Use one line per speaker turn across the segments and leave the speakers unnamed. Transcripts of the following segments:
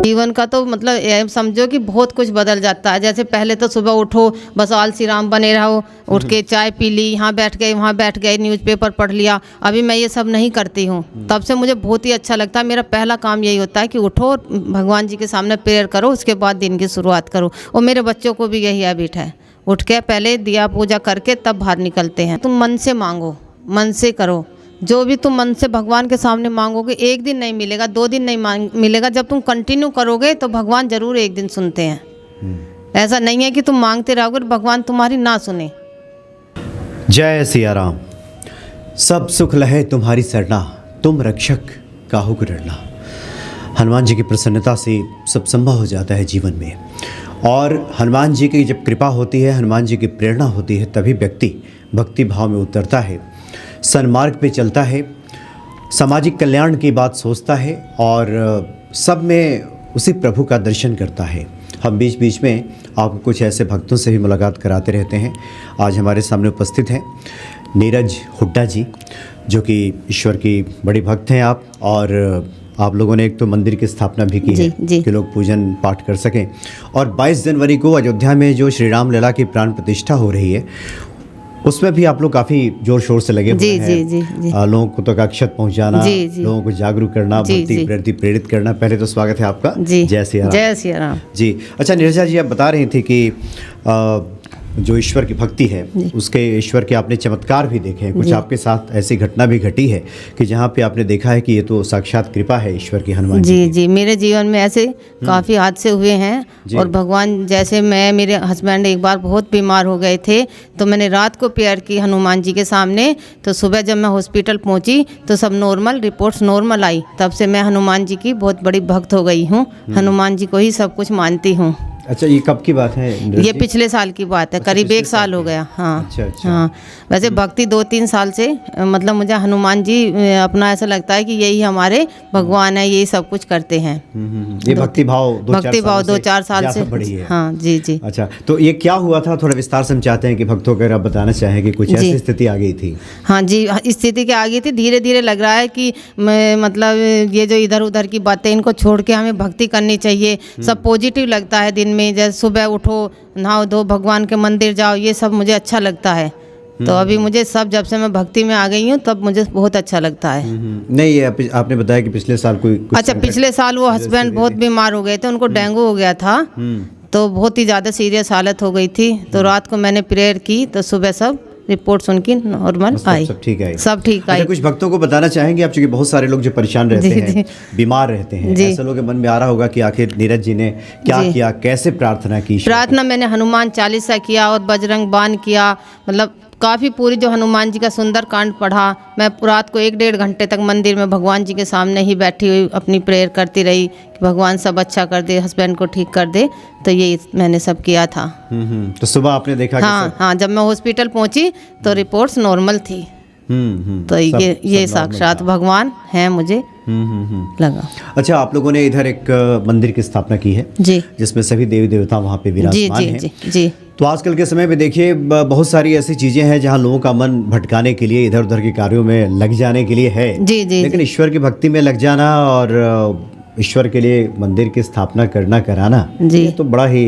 जीवन का तो मतलब ये समझो कि बहुत कुछ बदल जाता है। जैसे पहले तो सुबह उठो बस आलसी राम बने रहो, उठ के चाय पी ली, यहाँ बैठ गए वहाँ बैठ गए, न्यूज़पेपर पढ़ लिया। अभी मैं ये सब नहीं करती हूँ, तब से मुझे बहुत ही अच्छा लगता है। मेरा पहला काम यही होता है कि उठो और भगवान जी के सामने प्रेयर करो, उसके बाद दिन की शुरुआत करो। और मेरे बच्चों को भी यही हैबिट है, उठ के पहले दिया पूजा करके तब बाहर निकलते हैं। तुम मन से मांगो, मन से करो, जो भी तुम मन से भगवान के सामने मांगोगे, एक दिन नहीं मिलेगा, 2 दिन नहीं मिलेगा, जब तुम कंटिन्यू करोगे तो भगवान जरूर एक दिन सुनते हैं। ऐसा नहीं है कि तुम मांगते रहोगे और भगवान तुम्हारी ना सुने।
जय सिया राम। सब सुख लहे तुम्हारी सरना, तुम रक्षक काहू को डरना। हनुमान जी की प्रसन्नता से सब संभव हो जाता है जीवन में, और हनुमान जी की जब कृपा होती है, हनुमान जी की प्रेरणा होती है, तभी व्यक्ति भक्ति भाव में उतरता है, सन्मार्ग पे चलता है, सामाजिक कल्याण की बात सोचता है और सब में उसी प्रभु का दर्शन करता है। हम बीच बीच में आपको कुछ ऐसे भक्तों से भी मुलाकात कराते रहते हैं। आज हमारे सामने उपस्थित हैं नीरज हुड्डा जी, जो कि ईश्वर की बड़ी भक्त हैं आप, और आप लोगों ने एक तो मंदिर की स्थापना भी की है कि लोग पूजन पाठ कर सकें। और 22 जनवरी को अयोध्या में जो श्री राम लला की प्राण प्रतिष्ठा हो रही है, उसमें भी आप लोग काफ़ी जोर शोर से लगे हुए हैं। लोगों को तो अक्षत पहुंचाना, लोगों को जागरूक करना, भक्ति प्रति प्रेरित करना। पहले तो स्वागत है आपका। जय सिया राम।
जय सिया राम
जी। अच्छा नीरजा जी, आप बता रही थी कि जो ईश्वर की भक्ति है, उसके ईश्वर के आपने चमत्कार भी देखे हैं। कुछ आपके साथ ऐसी घटना भी घटी है कि जहाँ पे आपने देखा है कि ये तो साक्षात कृपा है ईश्वर की, हनुमान जी।
जी, मेरे जीवन में ऐसे काफ़ी हादसे हुए हैं। और भगवान, जैसे मेरे हस्बैंड एक बार बहुत बीमार हो गए थे, तो मैंने रात को प्रेयर की हनुमान जी के सामने। तो सुबह जब मैं हॉस्पिटल पहुंची तो सब नॉर्मल रिपोर्ट्स नॉर्मल आई। तब से मैं हनुमान जी की बहुत बड़ी भक्त हो गई हूँ, हनुमान जी को ही सब कुछ मानती हूँ।
अच्छा, ये कब की बात है?
ये पिछले साल की बात है। अच्छा, करीब 1 साल हो गया। हाँ। अच्छा। हाँ, वैसे भक्ति 2-3 साल से, मतलब मुझे हनुमान जी अपना ऐसा लगता है कि यही हमारे भगवान है, यही सब कुछ करते हैं।
ये भक्ति भाव
2-4 साल से
बढ़ी है।
हाँ जी।
अच्छा, तो ये क्या हुआ था, थोड़ा विस्तार से हम चाहते हैं कि भक्तों को आप बताना चाहें कि कुछ ऐसी स्थिति आ गई थी?
हाँ जी, स्थिति क्या आ गई थी, धीरे धीरे लग रहा है कि मतलब ये जो इधर उधर की बातें, इनको छोड़ के हमें भक्ति करनी चाहिए। सब पॉजिटिव लगता है दिन में, जैसे सुबह उठो, नहाओ धो, भगवान के मंदिर जाओ, ये सब मुझे अच्छा लगता है। तो अभी मुझे सब, जब से मैं भक्ति में आ गई हूँ तब मुझे बहुत अच्छा लगता है।
नहीं, ये आपने बताया कि पिछले साल
अच्छा, पिछले साल वो हस्बैंड बहुत बीमार हो गए थे, उनको डेंगू हो गया था। तो बहुत ही ज़्यादा सीरियस हालत हो गई थी। तो रात को मैंने प्रेयर की तो सुबह सब रिपोर्ट्स उनकी नॉर्मल आई, सब ठीक आई, सब ठीक आई।
कुछ भक्तों को बताना चाहेंगे आप, चूंकि बहुत सारे लोग जो परेशान रहते हैं, बीमार रहते हैं, ऐसे लोगों के मन में आ रहा होगा कि आखिर नीरज जी ने क्या किया, कैसे प्रार्थना की?
प्रार्थना मैंने हनुमान चालीसा किया और बजरंग बाण किया, मतलब काफ़ी पूरी जो हनुमान जी का सुंदर कांड पढ़ा। मैं रात को 1-1.5 घंटे तक मंदिर में भगवान जी के सामने ही बैठी हुई अपनी प्रेयर करती रही कि भगवान सब अच्छा कर दे, हस्बैंड को ठीक कर दे। तो ये मैंने सब किया था।
तो सुबह आपने देखा?
हाँ, जब मैं हॉस्पिटल पहुंची तो रिपोर्ट्स नॉर्मल थी। तो ये साक्षात भगवान है, मुझे लगा।
अच्छा, आप लोगों ने इधर एक मंदिर की स्थापना की है जी, जिसमें सभी देवी देवता वहाँ पे विराजमान हैं।
जी।
तो आजकल के समय में देखिए, बहुत सारी ऐसी चीजें हैं जहाँ लोगों का मन भटकाने के लिए, इधर उधर के कार्यों में लग जाने के लिए है। लेकिन ईश्वर की भक्ति में लग जाना और ईश्वर के लिए मंदिर की स्थापना कराना, ये तो बड़ा ही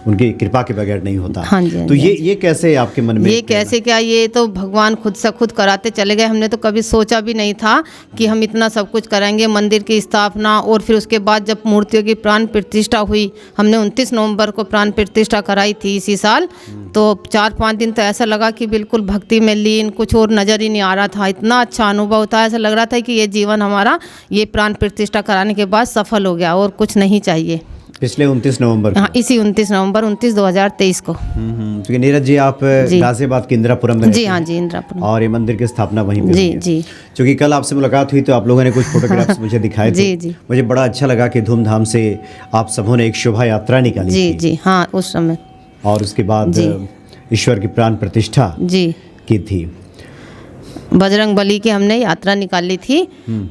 उनकी कृपा के बगैर नहीं होता।
हाँ जी,
तो ये कैसे आपके मन में?
ये कैसे क्या, ये तो भगवान खुद से खुद कराते चले गए। हमने तो कभी सोचा भी नहीं था कि हम इतना सब कुछ करेंगे, मंदिर की स्थापना। और फिर उसके बाद जब मूर्तियों की प्राण प्रतिष्ठा हुई, हमने 29 नवंबर को प्राण प्रतिष्ठा कराई थी इसी साल। तो 4-5 दिन तो ऐसा लगा कि बिल्कुल भक्ति में लीन, कुछ और नज़र ही नहीं आ रहा था। इतना अच्छा अनुभव था, ऐसा लग रहा था कि ये जीवन हमारा ये प्राण प्रतिष्ठा कराने के बाद सफल हो गया और कुछ नहीं चाहिए।
पिछले 29 नवंबर को?
हाँ, इसी 29 नवंबर 2023 को।
तो नीरज जी, आप गाजियाबाद के इंदिरापुरम में?
जी हाँ जी, इंदिरापुरम।
और ये मंदिर की स्थापना वहीं पे?
जी।
क्योंकि कल आपसे मुलाकात हुई तो आप लोगों ने कुछ फोटोग्राफ्स मुझे दिखाए थे। जी। मुझे बड़ा अच्छा लगा कि धूमधाम से आप सबों ने एक शोभा यात्रा निकाली थी।
जी हाँ, उस समय।
और उसके बाद ईश्वर की प्राण प्रतिष्ठा की थी।
बजरंग बली की हमने यात्रा निकाली थी।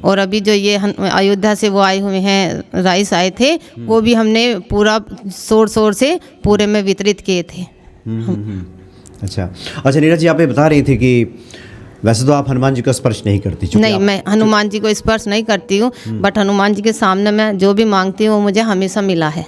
और अभी जो ये अयोध्या से वो आए हुए हैं, राइस आए थे, वो भी हमने पूरा शोर से पूरे में वितरित किए थे।
अच्छा नीरज जी, आप ये बता रही थी कि वैसे तो आप हनुमान जी का स्पर्श नहीं करती, चूंकि
नहीं, मैं हनुमान जी को स्पर्श नहीं करती हूँ, बट हनुमान जी के सामने मैं जो भी मांगती हूँ वो मुझे हमेशा मिला है।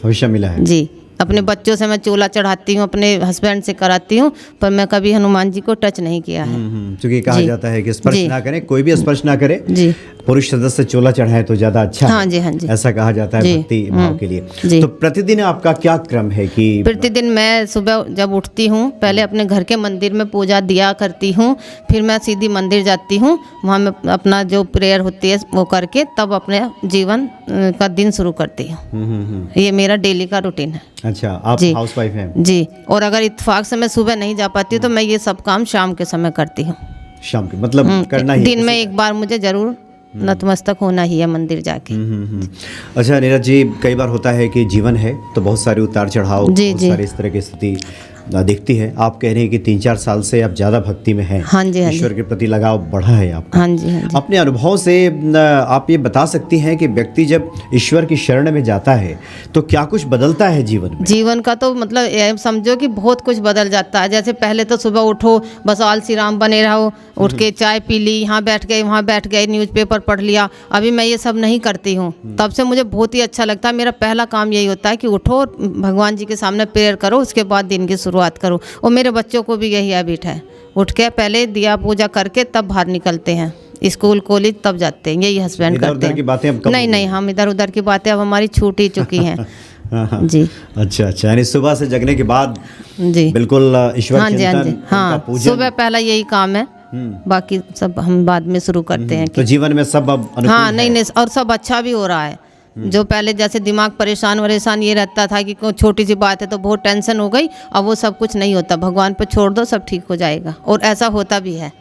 हमेशा मिला है
जी, अपने बच्चों से मैं चोला चढ़ाती हूँ, अपने हस्बैंड से कराती हूँ, पर मैं कभी हनुमान जी को टच नहीं किया है।
क्योंकि कहा
जी।
जाता है कि स्पर्श
जी।
ना करें, कोई भी स्पर्श ना करे,
जी।
पुरुष सदस्य चोला चढ़ाए तो ज्यादा अच्छा
हाँ
है।
जी, हाँ जी।
ऐसा कहा जाता है
जी।
भक्ति भाव के लिए।
जी।
तो प्रतिदिन आपका क्या क्रम है कि
प्रतिदिन मैं सुबह जब उठती हूँ पहले अपने घर के मंदिर में पूजा दिया करती हूँ, फिर मैं सीधी मंदिर जाती हूँ, वहाँ मैं अपना जो प्रेयर होती है वो करके तब अपने जीवन का दिन शुरू करती हूँ। ये मेरा डेली का रूटीन है।
अच्छा, आप
जी।
हाउसवाइफ हैं?
जी, और अगर इत्तेफाक से मैं सुबह नहीं जा पाती हूँ तो मैं ये सब काम शाम के समय करती हूँ।
शाम के मतलब करना ही
दिन में एक बार मुझे जरूर नतमस्तक होना ही है मंदिर जाके।
अच्छा नीरज जी, कई बार होता है कि जीवन है तो बहुत सारे उतार चढ़ाव,
जी,
बहुत
जी।
सारी इस तरह की स्थिति दिखती है। आप कह रहे हैं कि 3-4 साल से आप ज़्यादा भक्ति में हैं।
हाँ जी, हाँ जी।
ईश्वर के प्रति लगाव बढ़ा है आपका।
हाँ जी, हाँ जी।
अपने अनुभव से आप ये बता सकती हैं कि व्यक्ति जब ईश्वर की शरण में जाता है तो क्या कुछ बदलता है जीवन में?
जीवन का तो मतलब ये समझो कि बहुत कुछ बदल जाता है। जैसे पहले तो सुबह उठो बस आलसी राम बने रहो, उठ के चाय पी ली, यहाँ बैठ गए वहाँ बैठ गए, न्यूज़पेपर पढ़ लिया। अभी मैं ये सब नहीं करती हूँ, तब से मुझे बहुत ही अच्छा लगता है। मेरा पहला काम यही होता है कि उठो और भगवान जी के सामने प्रेयर करो, उसके बाद दिन की शुरुआत करो। और मेरे बच्चों को भी यही हैबिट है, उठ के पहले दिया पूजा करके तब बाहर निकलते हैं, स्कूल कॉलेज तब जाते हैं। यही हस्बैंड
इधर
करते
उधर
हैं।
की बातें अब कम
नहीं
हो
नहीं, हम इधर उधर की बातें अब हमारी छूट ही चुकी हैं।
हाँ।
जी।
अच्छा, यानी सुबह से जगने के बाद
जी।
बिल्कुल ईश्वर
हाँ जी, हाँ
चिंतन,
जी।
उनका
हाँ,
पूजन।
सुबह पहला यही काम है, बाकी सब हम बाद में शुरू करते हैं।
तो जीवन में सब अब अनुकूल
हाँ,
है।
नहीं नहीं, और सब अच्छा भी हो रहा है। जो पहले जैसे दिमाग परेशान ये रहता था कि कोई छोटी सी बात है तो बहुत टेंशन हो गई, अब वो सब कुछ नहीं होता। भगवान पे छोड़ दो, सब ठीक हो जाएगा, और ऐसा होता भी है।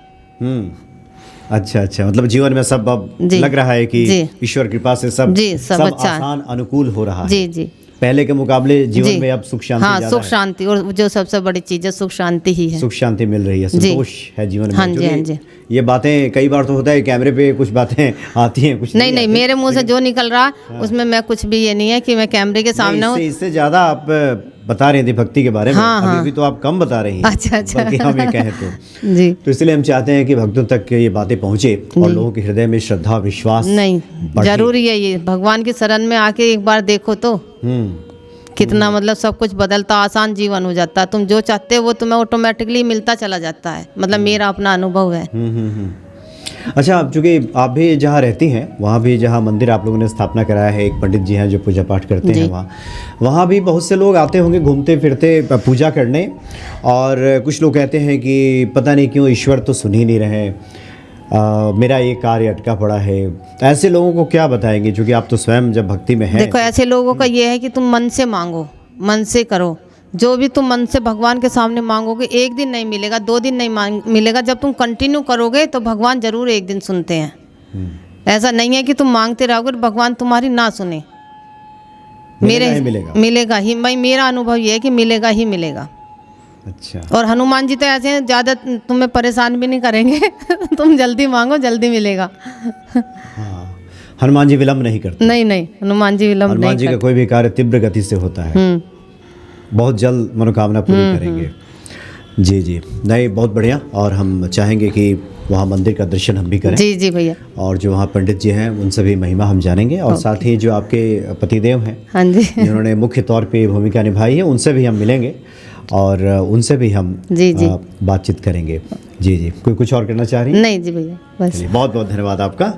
अच्छा, मतलब जीवन में सब अब
जी।
लग रहा है कि
जी।
ईश्वर कृपा से सब
जी, सब अच्छा है।
आसान अनुकूल हो रहा है।
जी जी
पहले के मुकाबले जीवन
जी।
में अब सुख शांति
हाँ,
ज़्यादा
सुख
है।
शांति, और जो सबसे बड़ी चीज़ है सुख शांति ही है।
सुख शांति मिल रही है,
जी।
संतोष है जीवन में।
हाँ जी,
क्योंकि
हाँ जी।
ये बातें कई बार तो होता है कैमरे पे कुछ बातें आती हैं, कुछ
नहीं नहीं,
आती।
मेरे मुंह से जो निकल रहा उसमें मैं कुछ भी ये नहीं है कि मैं कैमरे के सामने हूँ।
इससे ज़्यादा आप बता रहे थे भक्ति के बारे में।
हाँ, हाँ।
अभी भी तो आप कम बता रही हैं।
अच्छा।
बल्कि हम ये कहें तो
जी।
तो इसलिए हम चाहते हैं कि भक्तों तक ये बातें पहुँचे और लोगों के हृदय में श्रद्धा विश्वास
नहीं,
बढ़े।
जरूरी है ये, भगवान की शरण में आके एक बार देखो तो कितना मतलब सब कुछ बदलता, आसान जीवन हो जाता है। तुम जो चाहते हो वो तुम्हें ऑटोमेटिकली मिलता चला जाता है। मतलब मेरा अपना अनुभव है।
अच्छा, चूँकि आप भी जहाँ रहती हैं वहाँ भी जहाँ मंदिर आप लोगों ने स्थापना कराया है, एक पंडित जी हैं जो पूजा पाठ करते हैं, वहाँ भी बहुत से लोग आते होंगे घूमते फिरते पूजा करने, और कुछ लोग कहते हैं कि पता नहीं क्यों ईश्वर तो सुन ही नहीं रहे, मेरा ये कार्य अटका पड़ा है। ऐसे लोगों को क्या बताएंगे, क्योंकि आप तो स्वयं जब भक्ति में हैं?
देखो, ऐसे लोगों का ये है कि तुम मन से मांगो, मन से करो। जो भी तुम मन से भगवान के सामने मांगोगे, एक दिन नहीं मिलेगा, 2 दिन नहीं मिलेगा, जब तुम कंटिन्यू करोगे तो भगवान जरूर एक दिन सुनते हैं। ऐसा नहीं है कि तुम मांगते रहोगे भगवान तुम्हारी ना सुने। मिलेगा ही। मेरा अनुभव ये है कि मिलेगा ही मिलेगा।
अच्छा।
और हनुमान जी तो ऐसे हैं, ज़्यादा तुम्हें परेशान भी नहीं करेंगे। तुम जल्दी मांगो, जल्दी मिलेगा।
हाँ, हनुमान जी विलम्ब नहीं करते।
नहीं नहीं, हनुमान जी विलम्ब नहीं
हनुमान जी का कोई भी कार्य तीव्र गति से होता है, बहुत जल्द मनोकामना पूरी करेंगे। जी, नहीं, बहुत बढ़िया। और हम चाहेंगे कि वहाँ मंदिर का दर्शन हम भी करें।
जी जी भैया।
और जो वहाँ पंडित जी हैं उनसे भी महिमा हम जानेंगे, और साथ ही जो आपके पतिदेव हैं,
हाँ जी,
जिन्होंने मुख्य तौर पे भूमिका निभाई है, उनसे भी हम मिलेंगे और उनसे भी हम
जी
बातचीत करेंगे। जी, कोई कुछ और करना चाह रही हैं?
नहीं जी भैया, बस।
बहुत बहुत धन्यवाद आपका।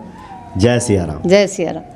जय सिया राम।
जय सिया राम।